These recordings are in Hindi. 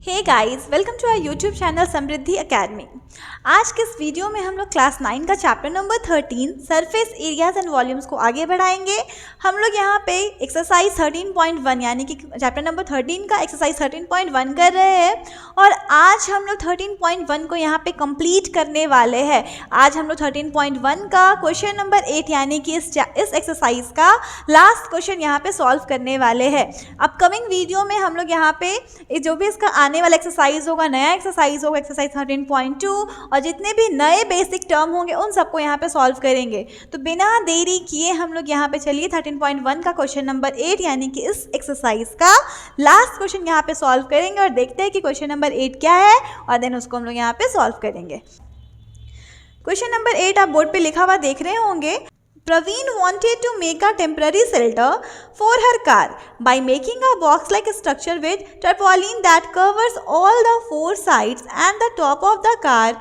Hey guys, welcome to our YouTube channel Samriddhi academy. आज के इस वीडियो में हम लोग क्लास 9 का chapter number 13 surface areas and volumes को आगे बढ़ाएंगे। हम लोग यहाँ पे एक्सरसाइज 13.1 यानी कि चैप्टर नंबर 13 का एक्सरसाइज 13.1 कर रहे हैं और आज हम लोग 13.1 को यहाँ पे कंप्लीट करने वाले हैं। आज हम लोग 13.1 का क्वेश्चन नंबर 8 यानी कि इस एक्सरसाइज का लास्ट क्वेश्चन यहाँ पे सॉल्व करने वाले हैं। अपकमिंग वीडियो में हम लोग यहाँ पे जो भी इसका आने वाला एक्सरसाइज होगा, नया एक्सरसाइज होगा, एक्सरसाइज 13.2 और जितने भी नए बेसिक टर्म होंगे उन सबको यहाँ पे सॉल्व करेंगे। तो बिना देरी किए हम लोग यहाँ पे चलिए 13.1 का क्वेश्चन नंबर 8 यानी कि इस एक्सरसाइज का लास्ट क्वेश्चन यहाँ पे सॉल्व करेंगे और देखते हैं कि क्वेश्चन नंबर 8 क्या है और देन उसको हम लोग यहाँ पे सॉल्व करेंगे। क्वेश्चन नंबर 8 आप बोर्ड पे लिखा हुआ देख रहे होंगे। Praveen wanted to make a temporary shelter for her car by making a box-like structure with tarpaulin that covers all the four sides and the top of the car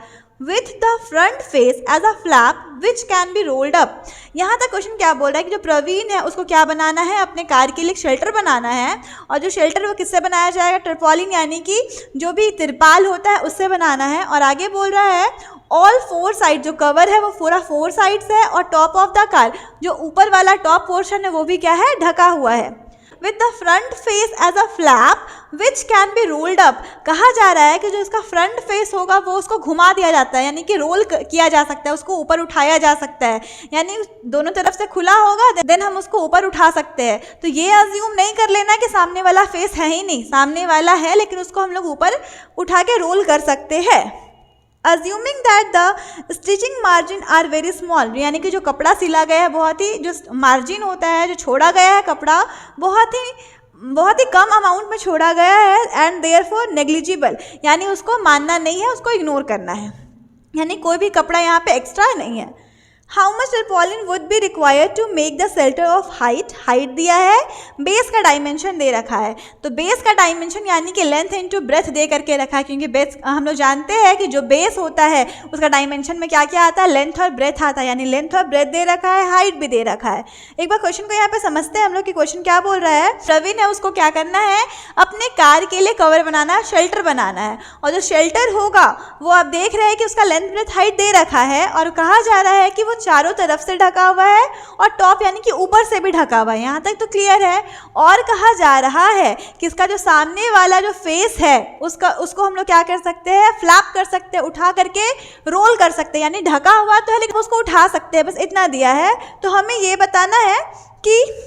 with the front face as a flap which can be rolled up। यहाँ तक क्वेश्चन क्या बोल रहा है कि जो प्रवीण है उसको क्या बनाना है, अपने कार के लिए शेल्टर बनाना है और जो शेल्टर वो किससे बनाया जाएगा, टर्पॉलिन यानी कि जो भी तिरपाल होता है उससे बनाना है। और आगे बोल रहा है ऑल फोर साइड, जो कवर है वो पूरा फोर साइड्स है और टॉप ऑफ द कार जो ऊपर वाला टॉप पोर्शन है वो भी क्या है, ढका हुआ है। With the front face as a flap which can be rolled up. कहा जा रहा है कि जो इसका फ्रंट फेस होगा वो उसको घुमा दिया जाता है यानी कि रोल किया जा सकता है, उसको ऊपर उठाया जा सकता है, यानी दोनों तरफ से खुला होगा देन हम उसको ऊपर उठा सकते हैं। तो ये अज्यूम नहीं कर लेना कि सामने वाला फेस है ही नहीं, सामने वाला है लेकिन उसको हम लोग ऊपर उठा के रोल कर सकते हैं। Assuming that the stitching margin are very small, यानी कि जो कपड़ा सिला गया है बहुत ही, जो मार्जिन होता है जो छोड़ा गया है कपड़ा बहुत ही कम अमाउंट में छोड़ा गया है एंड देयरफॉर नेग्लिजिबल, यानी उसको मानना नहीं है, उसको इग्नोर करना है, यानी कोई भी कपड़ा यहाँ पे एक्स्ट्रा नहीं है। How much tarpaulin would be required to make the shelter of height, height दिया है, बेस का डायमेंशन दे रखा है। तो बेस का डायमेंशन यानी कि लेंथ इनटू ब्रेथ दे करके रखा है, क्योंकि बेस हम लोग जानते हैं कि जो बेस होता है उसका डायमेंशन में क्या क्या आता है, लेंथ और ब्रेथ आता है, यानी लेंथ और ब्रेथ दे रखा है, हाइट भी दे रखा है। एक बार क्वेश्चन को यहाँ पे समझते हैं हम लोग कि क्वेश्चन क्या बोल रहा है। प्रवीण है उसको क्या करना है, अपने कार के लिए कवर बनाना है, शेल्टर बनाना है और जो शेल्टर होगा वो आप देख रहे हैं कि उसका लेंथ ब्रेथ हाइट दे रखा है और कहा जा रहा है कि वो चारों तरफ से ढका हुआ है और टॉप यानी कि ऊपर से भी ढका हुआ है। यहाँ तक तो क्लियर है। और कहा जा रहा है कि इसका जो सामने वाला जो फेस है उसको हम लोग क्या कर सकते हैं, फ्लैप कर सकते हैं, उठा करके रोल कर सकते हैं, यानी ढका हुआ तो है लेकिन उसको उठा सकते हैं, बस इतना दिया है। तो हमें ये बताना है कि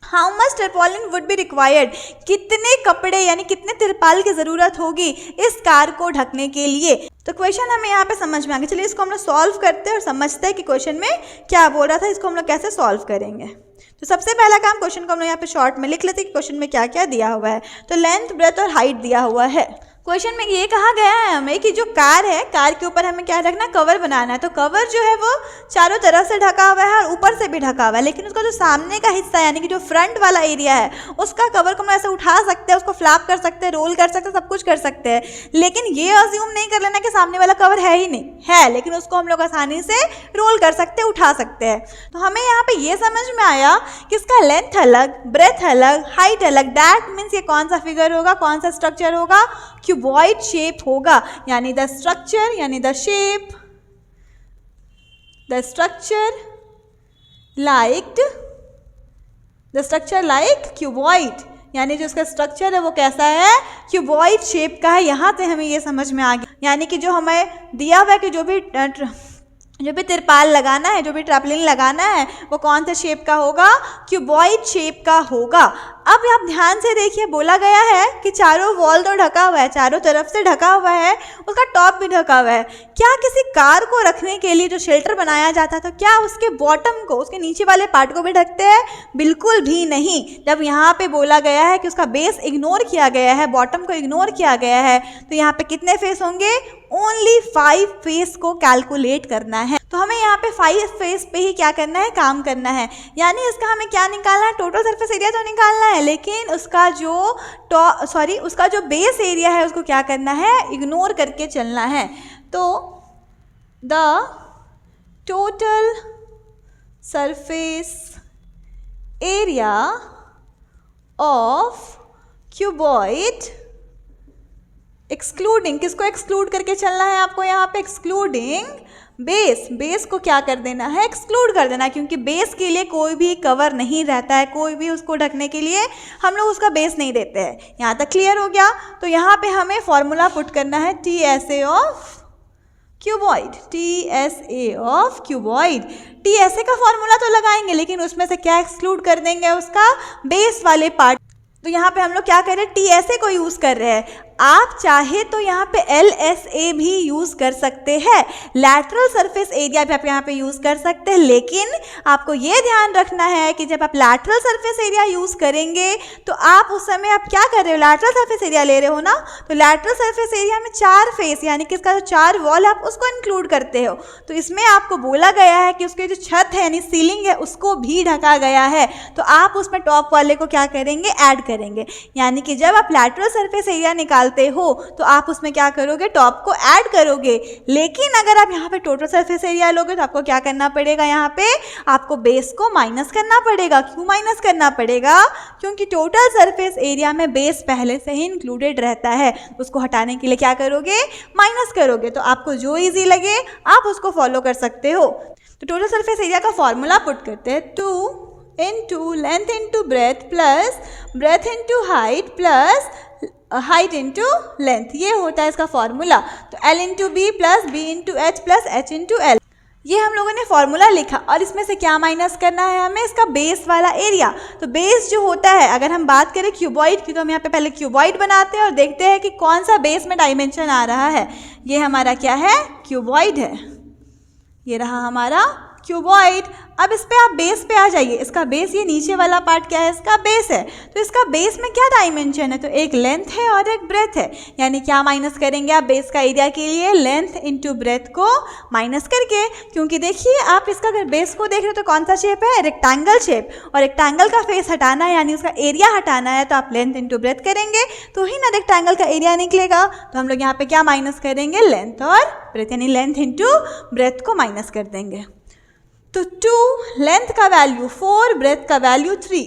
how much tarpaulin would be required, कितने कपड़े यानी कितने तिरपाल की ज़रूरत होगी इस कार को ढकने के लिए। तो क्वेश्चन हमें यहाँ पे समझ में आ गया। चलिए इसको हम लोग सॉल्व करते हैं और समझते हैं कि क्वेश्चन में क्या बोल रहा था, इसको हम लोग कैसे सॉल्व करेंगे। तो सबसे पहला काम, क्वेश्चन को हम लोग यहाँ पे शॉर्ट में लिख लेते हैं कि क्वेश्चन में क्या क्या दिया हुआ है। तो लेंथ ब्रेथ और हाइट दिया हुआ है। क्वेश्चन में ये कहा गया है हमें कि जो कार है, कार के ऊपर हमें क्या रखना है, कवर बनाना है। तो कवर जो है वो चारों तरफ से ढका हुआ है और ऊपर से भी ढका हुआ है, लेकिन उसका जो सामने का हिस्सा यानी कि जो फ्रंट वाला एरिया है उसका कवर को हम ऐसे उठा सकते हैं, उसको फ्लैप कर सकते हैं, रोल कर सकते हैं, सब कुछ कर सकते हैं। लेकिन ये अज्यूम नहीं कर लेना कि सामने वाला कवर है ही नहीं, है लेकिन उसको हम लोग आसानी से रोल कर सकते हैं, उठा सकते हैं। तो हमें यहाँ पे ये समझ में आया कि इसका लेंथ अलग, ब्रेथ अलग, हाइट अलग। दैट मीन्स ये कौन सा फिगर होगा, कौन सा स्ट्रक्चर होगा, क्यूबॉइड शेप होगा, यानी द स्ट्रक्चर यानी the shape, the structure like cuboid, यानी जो इसका स्ट्रक्चर है वो कैसा है, क्यूबॉइड शेप का है। यहाँ से हमें ये समझ में आ गया, यानी कि जो हमें दिया हुआ है कि जो भी तिरपाल लगाना है, जो भी ट्रैपलिन लगाना है वो कौन सा शेप का होगा, क्यूबॉइड शेप का होगा। अब आप ध्यान से देखिए, बोला गया है कि चारों वॉल तो ढका हुआ है, चारों तरफ से ढका हुआ है, उसका टॉप भी ढका हुआ है। क्या किसी कार को रखने के लिए जो शेल्टर बनाया जाता है तो क्या उसके बॉटम को, उसके नीचे वाले पार्ट को भी ढकते हैं? बिल्कुल भी नहीं। जब यहाँ पे बोला गया है कि उसका बेस इग्नोर किया गया है, बॉटम को इग्नोर किया गया है, तो यहाँ पे कितने फेस होंगे, ओनली 5 फेस को कैलकुलेट करना है। तो हमें यहाँ पे 5 फेस पे ही क्या करना है, काम करना है, यानी इसका हमें क्या निकालना है, टोटल सरफेस एरिया तो निकालना है, लेकिन उसका जो बेस एरिया है उसको क्या करना है, इग्नोर करके चलना है। तो the total surface area of cuboid excluding, किसको एक्सक्लूड करके चलना है आपको यहाँ पे? एक्सक्लूडिंग बेस, बेस को क्या कर देना है? एक्सक्लूड कर देना, क्योंकि बेस के लिए कोई भी कवर नहीं रहता है, कोई भी उसको ढकने के लिए हम लोग उसका बेस नहीं देते हैं। यहाँ तक क्लियर हो गया? तो यहाँ पे हमें फॉर्मूला पुट करना है TSA of cuboid, TSA of cuboid. TSA का फॉर्मूला तो लगाएंगे, लेकिन उसमें से क्या एक्सक्लूड कर देंगे? उसका बेस वाले पार्ट। तो यहाँ पे हम लोग क्या कर रहे हैं? TSA को यूज़ कर रहे हैं। आप चाहे तो यहाँ पे LSA भी यूज़ कर सकते हैं, लैटरल सरफेस एरिया भी आप यहाँ पे यूज़ कर सकते हैं, लेकिन आपको ये ध्यान रखना है कि जब आप लैटरल सरफेस एरिया यूज़ करेंगे तो आप उस समय आप क्या कर रहे हो? लैटरल सरफेस एरिया ले रहे हो ना, तो लैटरल सरफेस एरिया में 4 फेस यानी कि इसका जो 4 वॉल आप उसको इंक्लूड करते हो। तो इसमें आपको बोला गया है कि उसके जो छत है यानी सीलिंग है उसको भी ढका गया है, तो आप उसमें टॉप वाले को क्या करेंगे? ऐड करेंगे। यानी कि जब आप लैटरल सरफेस एरिया निकालते हो तो आप उसमें क्या करोगे? टॉप को ऐड करोगे। लेकिन अगर आप यहाँ पे टोटल सरफेस एरिया लोगे तो आपको क्या करना पड़ेगा? यहाँ पे आपको बेस को माइनस करना पड़ेगा। क्यों माइनस करना पड़ेगा? क्योंकि टोटल सरफेस एरिया में बेस पहले से ही इंक्लूडेड रहता है, उसको हटाने के लिए क्या करोगे? माइनस करोगे। तो आपको जो ईजी लगे आप उसको फॉलो कर सकते हो। तो टोटल सरफेस एरिया का फॉर्मूला पुट करते हैं, 2 into length into breadth plus breadth into height plus height into length, ये होता है इसका फॉर्मूला। तो L into B plus B into H plus H into L, ये हम लोगों ने फॉर्मूला लिखा। और इसमें से क्या माइनस करना है हमें? इसका बेस वाला एरिया। तो बेस जो होता है, अगर हम बात करें क्यूबॉइड की, तो हम यहाँ पे पहले क्यूबॉइड बनाते हैं और देखते हैं कि कौन सा बेस में डायमेंशन आ रहा है। ये हमारा क्या है? क्यूबॉइड है। ये रहा हमारा क्यूबॉइड। अब इस पे आप बेस पे आ जाइए। इसका बेस, ये नीचे वाला पार्ट क्या है? इसका बेस है। तो इसका बेस में क्या डायमेंशन है? तो एक लेंथ है और एक ब्रेथ है। यानी क्या माइनस करेंगे आप बेस का एरिया के लिए? लेंथ इंटू ब्रेथ को माइनस करके। क्योंकि देखिए आप इसका अगर बेस को देख रहे हो तो कौन सा शेप है? रेक्टेंगल शेप, और रेक्टेंगल का फेस हटाना है यानी उसका एरिया हटाना है, तो आप लेंथ इंटू ब्रेथ करेंगे तो ही ना रेक्टेंगल का एरिया निकलेगा। तो हम लोग यहाँ पे क्या माइनस करेंगे? लेंथ और ब्रेथ, यानी लेंथ इंटू ब्रेथ को माइनस कर देंगे। तो 2 लेंथ का वैल्यू 4, ब्रेथ का value 3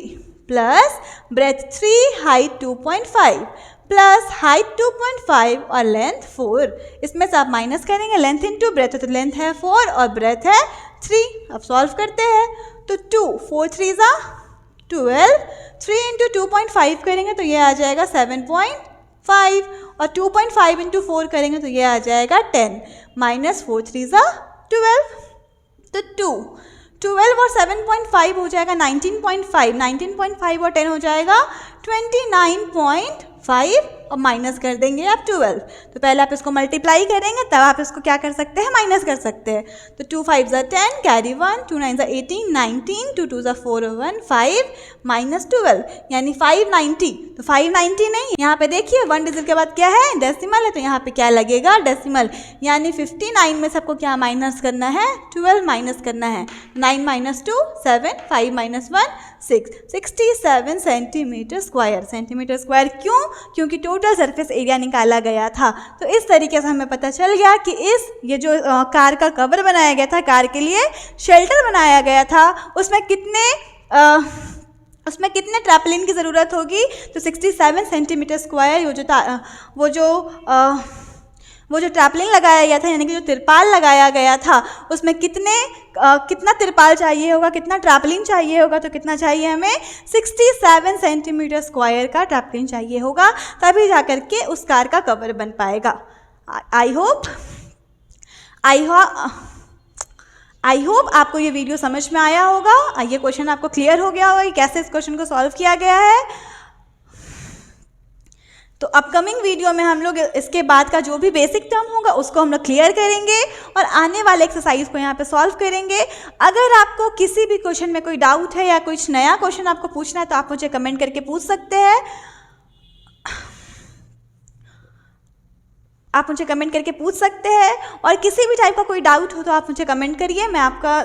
plus breadth 3, height 2.5 plus height 2.5 और लेंथ 4। इसमें से आप माइनस करेंगे लेंथ इंटू ब्रेथ, तो लेंथ है 4 और ब्रेथ है 3। अब सॉल्व करते हैं। तो 2 4 3 12, 3 इंटू 2.5 करेंगे तो ये आ जाएगा 7.5, और 2.5 इंटू 4 करेंगे तो ये आ जाएगा 10, माइनस 4 3 12। तो 12 और 7.5 हो जाएगा 19.5, 19.5 और 10 हो जाएगा 29.5, और माइनस कर देंगे आप 12। तो पहले आप इसको मल्टीप्लाई करेंगे तब आप इसको क्या कर सकते हैं? माइनस कर सकते हैं। तो 2 5 10, कैरी 1, 2 9 18, 19, 2 2 4 1 5, माइनस 12 यानी 590। तो 590 नहीं, यहाँ पे देखिए 1 डिजिट के बाद क्या है? डेसिमल है, तो यहाँ पे क्या लगेगा? डेसिमल। यानी 59 में सबको क्या माइनस करना है? 12 माइनस करना है। 9 minus 2 7, 5 minus 1 6, 67 centimetre square. Centimetre square क्यों? क्योंकि टोटल सरफेस एरिया निकाला गया था। तो इस तरीके से हमें पता चल गया कि ये जो कार का कवर बनाया गया था, कार के लिए शेल्टर बनाया गया था, उसमें कितने ट्रैपलिन की ज़रूरत होगी? तो 67 सेंटीमीटर स्क्वायर। वो जो ट्रैपलिन लगाया गया था यानी कि जो तिरपाल लगाया गया था उसमें कितना तिरपाल चाहिए होगा, कितना ट्रैपलिन चाहिए होगा? तो कितना चाहिए हमें? 67 सेंटीमीटर स्क्वायर का ट्रैपलिन चाहिए होगा, तभी जा कर के उस कार का कवर बन पाएगा। आई होप आपको ये वीडियो समझ में आया होगा, ये क्वेश्चन आपको क्लियर हो गया होगा कि कैसे इस क्वेश्चन को सॉल्व किया गया है। तो अपकमिंग वीडियो में हम लोग इसके बाद का जो भी बेसिक टर्म होगा उसको हम लोग क्लियर करेंगे और आने वाले एक्सरसाइज को यहाँ पे सॉल्व करेंगे। अगर आपको किसी भी क्वेश्चन में कोई डाउट है या कुछ नया क्वेश्चन आपको पूछना है तो आप मुझे कमेंट करके पूछ सकते हैं। और किसी भी टाइप का कोई डाउट हो तो आप मुझे कमेंट करिए, मैं आपका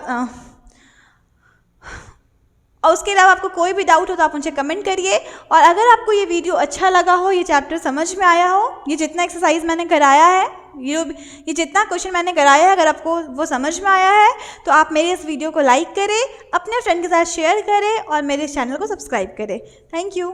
और उसके अलावा आपको कोई भी डाउट हो तो आप मुझे कमेंट करिए। और अगर आपको ये वीडियो अच्छा लगा हो, ये चैप्टर समझ में आया हो, ये जितना एक्सरसाइज मैंने कराया है, ये जितना क्वेश्चन मैंने कराया है, अगर आपको वो समझ में आया है तो आप मेरे इस वीडियो को लाइक करें, अपने फ्रेंड के साथ शेयर करें और मेरे चैनल को सब्सक्राइब करें। Thank you.